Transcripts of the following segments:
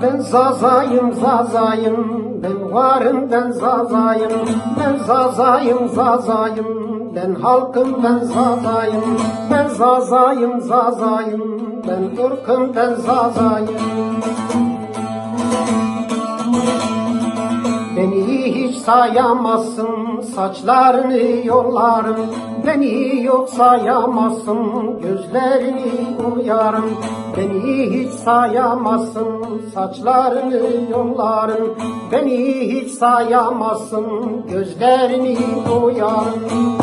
Ben zazayım zazayım, ben varım ben zazayım, ben zazayım zazayım, ben halkım ben zazayım, ben zazayım zazayım, ben ırkım ben zazayım. Beni hiç sayamazsın, saçlarını yollarım. Beni yok sayamazsın, gözlerini uyarım. Beni hiç sayamazsın, saçlarını yollarım. Beni hiç sayamazsın, gözlerini uyarım.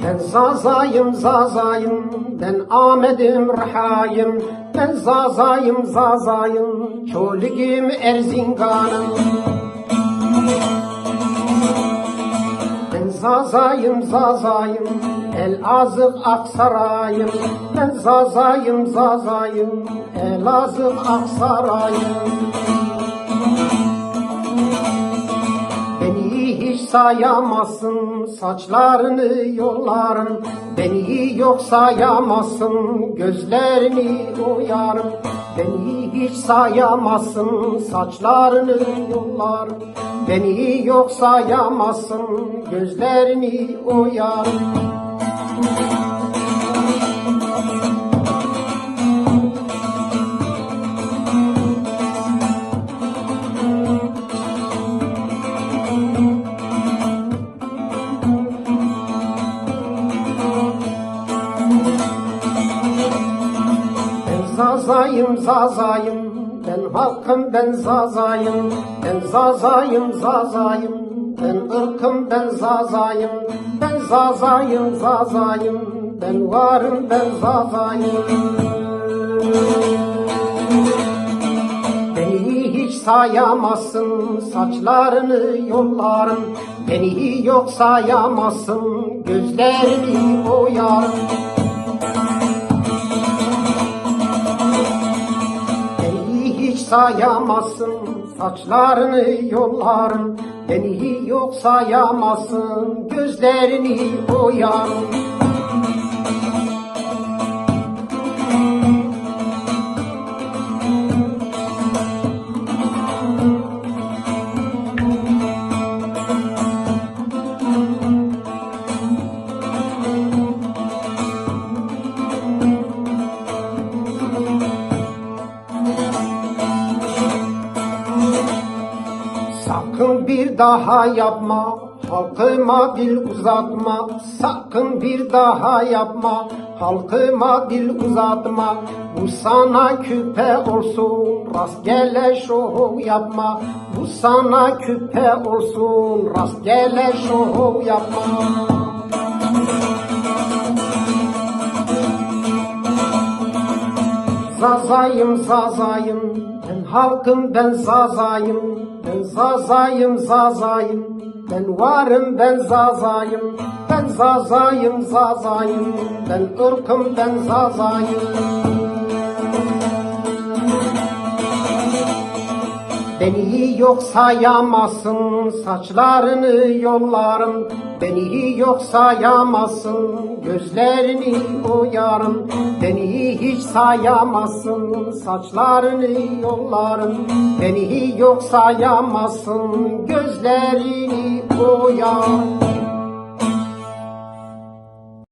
Ben zazayım zazayım, ben Ahmet'im Rihayım, ben zazayım zazayım, Çoligim Erzingan'ım. Ben zazayım zazayım, Elazığ Aksaray'ım, ben zazayım zazayım, Elazığ Aksaray'ım. Hiç sayamazsın, saçlarını yollarım. Beni yok sayamazsın, gözlerini uyarım. Beni hiç sayamazsın, saçlarını yollarım. Beni yok sayamazsın, gözlerini uyarım. Zazayım zazayım, ben halkım ben zazayım, ben zazayım zazayım, ben ırkım ben zazayım, ben zazayım zazayım, ben varım ben zazayım. Beni hiç sayamazsın, saçlarını yollarım. Beni yok sayamazsın, gözlerini oyarım. Sayamazsın, saçlarını yollarım. Beni yok sayamazsın, gözlerini oyarım. Sakın bir daha yapma, halkıma dil uzatma. Sakın bir daha yapma, halkıma dil uzatma. Bu sana küpe olsun, rastgele şov yapma. Bu sana küpe olsun, rastgele şov yapma. Zazayım zazayım, ben halkım ben zazayım, ben zazayım zazayım, ben varım ben zazayım, ben zazayım zazayım, ben ırkım ben zazayım. Beni yok sayamazsın, saçlarını yollarım. Beni yok sayamazsın, gözlerini oyarım. Beni hiç sayamazsın, saçlarını yollarım. Beni yok sayamazsın, gözlerini oyarım.